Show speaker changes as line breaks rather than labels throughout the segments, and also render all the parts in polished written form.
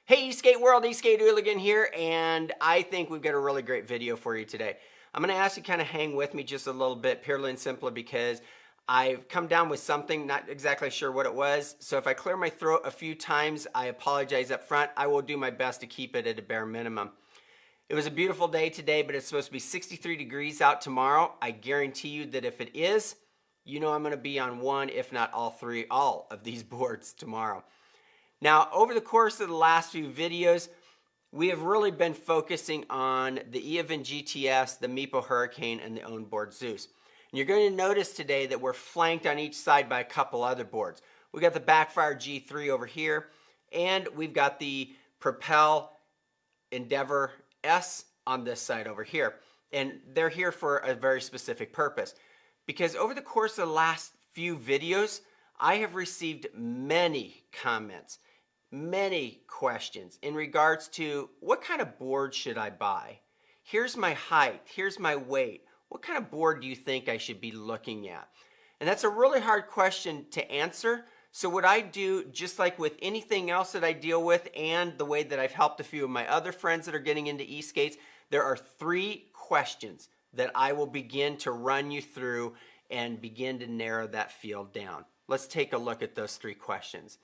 Hey Skate World, Skate Hooligan here, and I think we've got a really great video for you today. I'm going to ask you kind of hang with me just a little bit, purely and simply because I've come down with something, not exactly sure what it was. So if I clear my throat a few times, I apologize up front. I will do my best to keep it at a bare minimum. It was a beautiful day today, but it's supposed to be 63 degrees out tomorrow. I guarantee you that if it is, you know I'm going to be on one, if not all of these boards tomorrow. Now, over the course of the last few videos, we have really been focusing on the Eovan GTS, the Meepo Hurricane, and the Onboard Zeus. And you're going to notice today that we're flanked on each side by a couple other boards. We've got the Backfire G3 over here, and we've got the Propel Endeavor S on this side over here. And they're here for a very specific purpose. Because over the course of the last few videos, I have received many comments, many questions in regards to what kind of board should I buy? Here's my height, here's my weight. What kind of board do you think I should be looking at? And that's a really hard question to answer. So what I do, just like with anything else that I deal with and the way that I've helped a few of my other friends that are getting into e-skates, there are 3 questions that I will begin to run you through and begin to narrow that field down. Let's take a look at those 3 questions.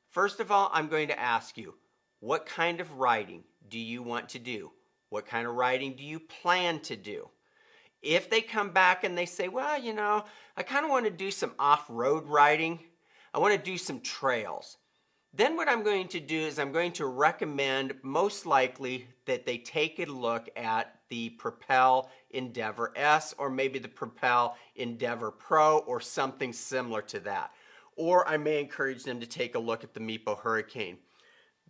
First of all, I'm going to ask you, what kind of riding do you want to do? What kind of riding do you plan to do? If they come back and they say, well, you know, I kind of want to do some off-road riding. I want to do some trails. Then what I'm going to do is I'm going to recommend most likely that they take a look at the Propel Endeavor S or maybe the Propel Endeavor Pro or something similar to that. Or I may encourage them to take a look at the Meepo Hurricane.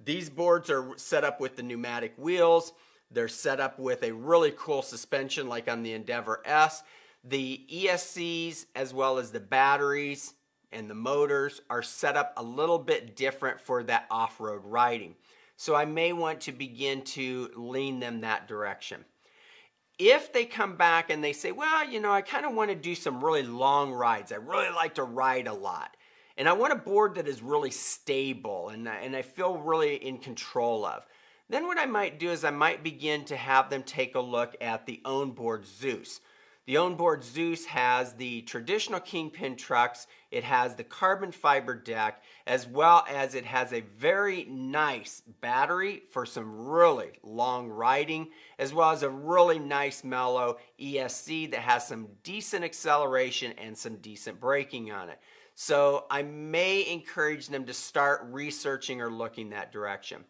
These boards are set up with the pneumatic wheels. They're set up with a really cool suspension like on the Endeavor S. The ESCs as well as the batteries and the motors are set up a little bit different for that off-road riding. So I may want to begin to lean them that direction. If they come back and they say, well, you know, I kind of want to do some really long rides. I really like to ride a lot. And I want a board that is really stable and I feel really in control of. Then what I might do is I might begin to have them take a look at the Onboard Zeus. The Onboard Zeus has the traditional kingpin trucks, it has the carbon fiber deck, as well as it has a very nice battery for some really long riding, as well as a really nice mellow ESC that has some decent acceleration and some decent braking on it. So I may encourage them to start researching or looking that direction.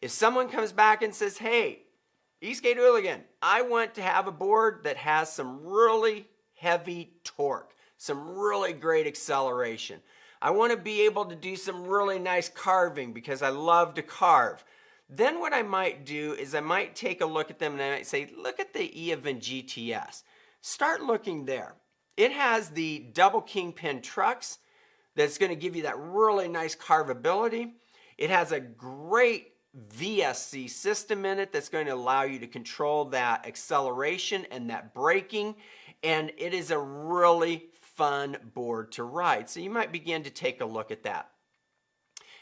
If someone comes back and says, hey, eSkate Hooligan, I want to have a board that has some really heavy torque, some really great acceleration. I want to be able to do some really nice carving because I love to carve. Then what I might do is I might take a look at them and I might say, look at the Eovan GTS. Start looking there. It has the double kingpin trucks that's going to give you that really nice carvability. It has a great VSC system in it that's going to allow you to control that acceleration and that braking, and it is a really fun board to ride. So you might begin to take a look at that.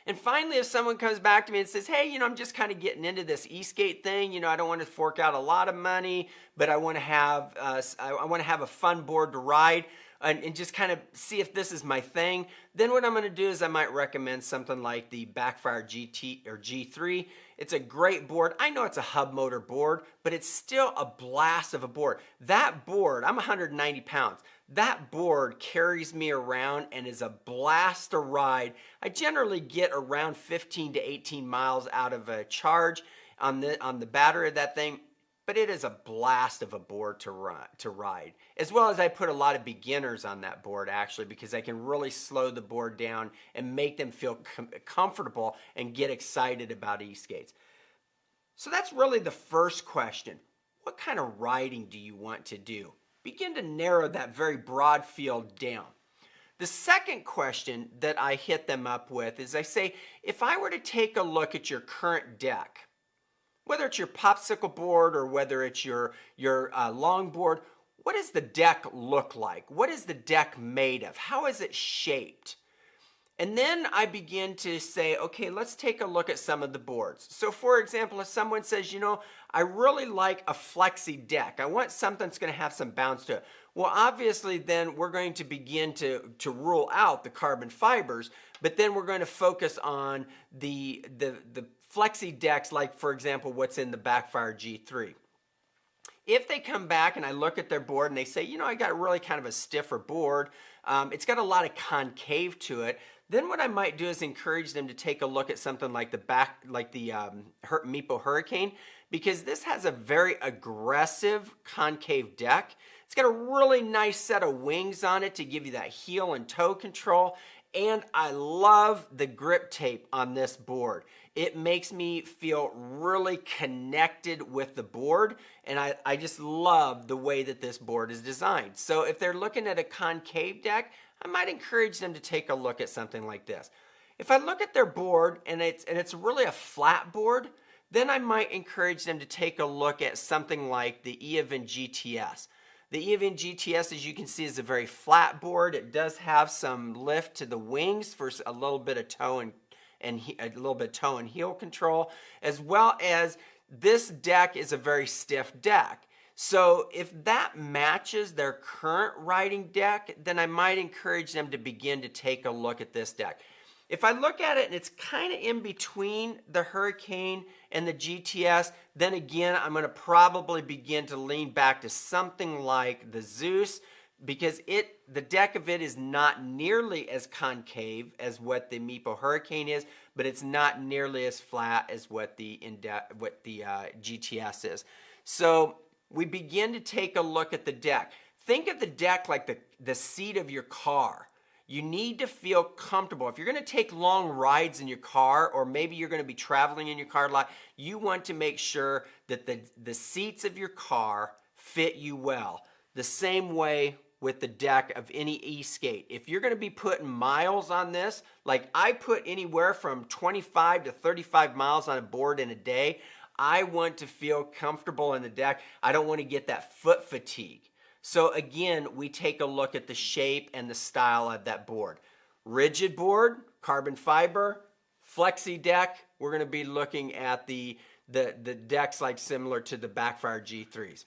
And finally, if someone comes back to me and says, hey, you know, I'm just kind of getting into this e-skate thing, you know, I don't want to fork out a lot of money, but I want to have a fun board to ride and just kind of see if this is my thing, then what I'm going to do is I might recommend something like the Backfire GT or G3. It's a great board. I know it's a hub motor board, but it's still a blast of a board. That board, I'm 190 pounds. That board carries me around and is a blast to ride. I generally get around 15 to 18 miles out of a charge on the battery of that thing. But it is a blast of a board to ride. As well as I put a lot of beginners on that board actually because I can really slow the board down and make them feel comfortable and get excited about e-skates. So that's really the first question. What kind of riding do you want to do? Begin to narrow that very broad field down. The second question that I hit them up with is I say, if I were to take a look at your current deck, whether it's your popsicle board or whether it's your long board, what does the deck look like? What is the deck made of? How is it shaped? And then I begin to say, okay, let's take a look at some of the boards. So for example, if someone says, you know, I really like a flexi deck. I want something that's going to have some bounce to it. Well, obviously then we're going to begin to rule out the carbon fibers, but then we're going to focus on the flexi decks, like for example, what's in the Backfire G3. If they come back and I look at their board and they say, you know, I got really kind of a stiffer board, it's got a lot of concave to it, then what I might do is encourage them to take a look at something like the Meepo Hurricane, because this has a very aggressive concave deck. It's got a really nice set of wings on it to give you that heel and toe control. And I love the grip tape on this board. It makes me feel really connected with the board, and I just love the way that this board is designed. So if they're looking at a concave deck, I might encourage them to take a look at something like this. If I look at their board and it's really a flat board, then I might encourage them to take a look at something like the Eovin GTS. The Eovin GTS, as you can see, is a very flat board. It does have some lift to the wings for a little bit of toe and heel control, as well as this deck is a very stiff deck. So if that matches their current riding deck, then I might encourage them to begin to take a look at this deck. If I look at it and it's kind of in between the Hurricane and the GTS, then again, I'm going to probably begin to lean back to something like the Zeus, because the deck of it is not nearly as concave as what the Meepo Hurricane is, but it's not nearly as flat as what the GTS is. So we begin to take a look at the deck. Think of the deck like the seat of your car. You need to feel comfortable. If you're going to take long rides in your car, or maybe you're going to be traveling in your car a lot, you want to make sure that the seats of your car fit you well. The same way with the deck of any e-skate. If you're going to be putting miles on this, like I put anywhere from 25 to 35 miles on a board in a day, I want to feel comfortable in the deck. I don't want to get that foot fatigue. So again, we take a look at the shape and the style of that board. Rigid board, carbon fiber, flexi deck, we're going to be looking at the decks like similar to the Backfire G3s.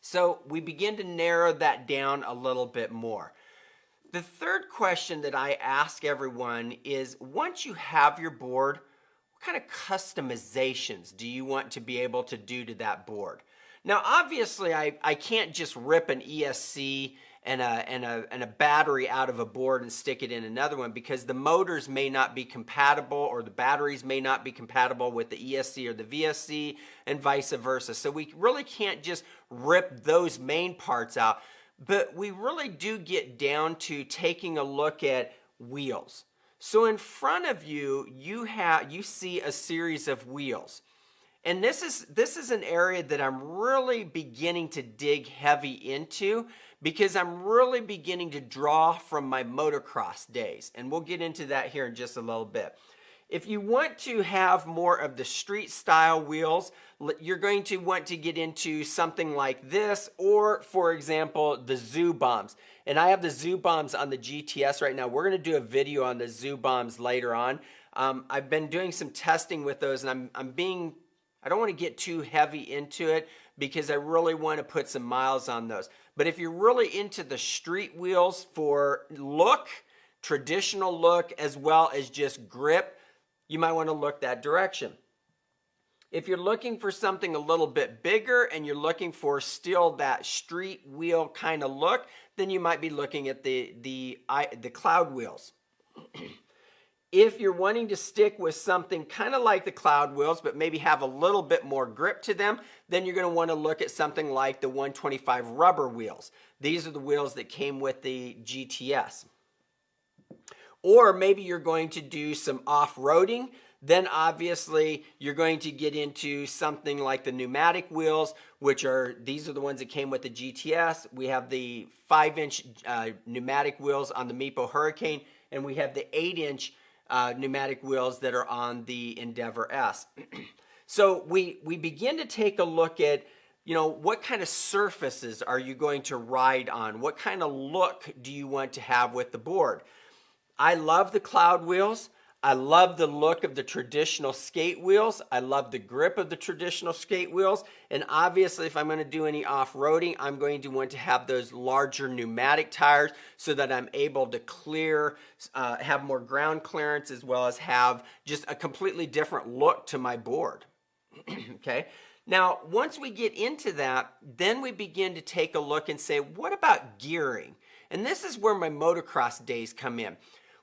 So we begin to narrow that down a little bit more. The third question that I ask everyone is, once you have your board, what kind of customizations do you want to be able to do to that board? Now, obviously, I can't just rip an ESC and a battery out of a board and stick it in another one, because the motors may not be compatible, or the batteries may not be compatible with the ESC or the VSC, and vice versa. So we really can't just rip those main parts out, but we really do get down to taking a look at wheels. So in front of you, you see a series of wheels. And this is an area that I'm really beginning to dig heavy into, because I'm really beginning to draw from my motocross days. And we'll get into that here in just a little bit. If you want to have more of the street style wheels, you're going to want to get into something like this, or for example, the Zoo Bombs. And I have the Zoo Bombs on the GTS right now. We're going to do a video on the Zoo Bombs later on. I've been doing some testing with those, and I don't want to get too heavy into it, because I really want to put some miles on those. But if you're really into the street wheels for look, traditional look, as well as just grip, you might want to look that direction. If you're looking for something a little bit bigger and you're looking for still that street wheel kind of look, then you might be looking at the Cloud wheels. If you're wanting to stick with something kind of like the Cloud wheels, but maybe have a little bit more grip to them, then you're going to want to look at something like the 125 rubber wheels. These are the wheels that came with the GTS. Or maybe you're going to do some off-roading, then obviously you're going to get into something like the pneumatic wheels, these are the ones that came with the GTS. We have the 5-inch pneumatic wheels on the Meepo Hurricane, and we have the 8-inch pneumatic wheels that are on the Endeavor S. So we begin to take a look at, what kind of surfaces are you going to ride on? What kind of look do you want to have with the board? I love the cloud wheels. I love the look of the traditional skate wheels. I love the grip of the traditional skate wheels. And obviously, if I'm going to do any off-roading, I'm going to want to have those larger pneumatic tires so that I'm able to clear, have more ground clearance, as well as have just a completely different look to my board. Okay. Now, once we get into that, then we begin to take a look and say, what about gearing? And this is where my motocross days come in.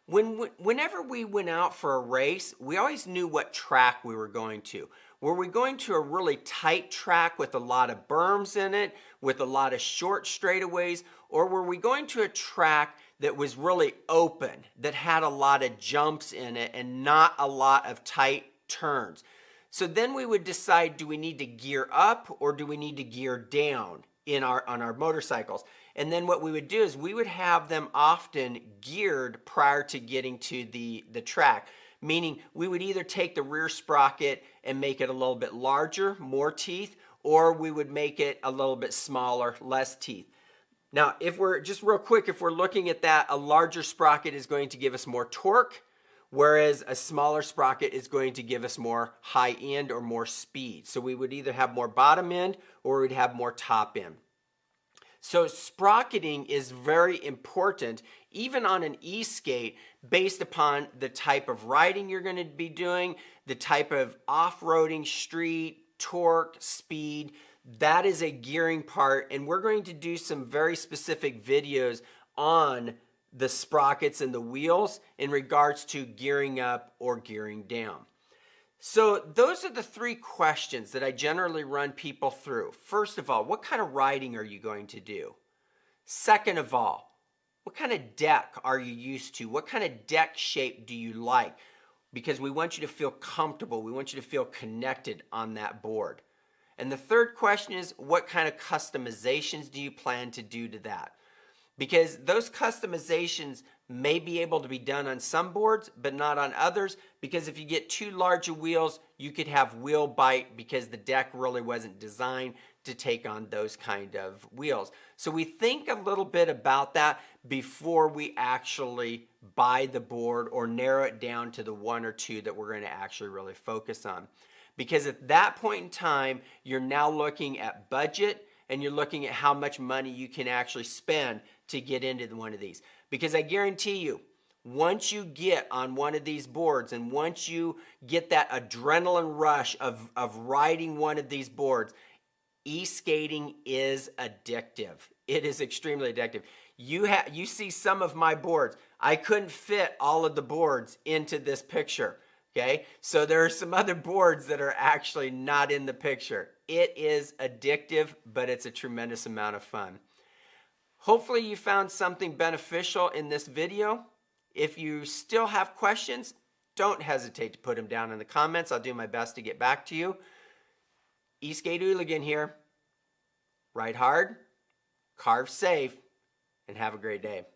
Whenever we went out for a race, we always knew what track we were going to. Were we going to a really tight track with a lot of berms in it, with a lot of short straightaways, or were we going to a track that was really open, that had a lot of jumps in it and not a lot of tight turns? So then we would decide, do we need to gear up or do we need to gear down on our motorcycles? And then what we would do is we would have them often geared prior to getting to the track, meaning we would either take the rear sprocket and make it a little bit larger, more teeth, or we would make it a little bit smaller, less teeth. Now, if we're just real quick, if we're looking at that, a larger sprocket is going to give us more torque, whereas a smaller sprocket is going to give us more high end or more speed. So we would either have more bottom end or we'd have more top end. So sprocketing is very important, even on an e-skate, based upon the type of riding you're going to be doing, the type of off-roading, street, torque, speed. That is a gearing part, and we're going to do some very specific videos on the sprockets and the wheels in regards to gearing up or gearing down. So those are the three questions that I generally run people through. First of all, what kind of riding are you going to do? Second of all, what kind of deck are you used to? What kind of deck shape do you like? Because we want you to feel comfortable. We want you to feel connected on that board. And the third question is, what kind of customizations do you plan to do to that? Because those customizations may be able to be done on some boards, but not on others, because if you get too large of wheels, you could have wheel bite because the deck really wasn't designed to take on those kind of wheels. So we think a little bit about that before we actually buy the board or narrow it down to the one or two that we're going to actually really focus on. Because at that point in time, you're now looking at budget and you're looking at how much money you can actually spend to get into one of these. Because I guarantee you, once you get on one of these boards and once you get that adrenaline rush of riding one of these boards, e-skating is addictive. It is extremely addictive. You see some of my boards. I couldn't fit all of the boards into this picture. Okay, so there are some other boards that are actually not in the picture. It is addictive, but it's a tremendous amount of fun. Hopefully you found something beneficial in this video. If you still have questions, don't hesitate to put them down in the comments. I'll do my best to get back to you. E-Skate Hooligan here. Ride hard, carve safe, and have a great day.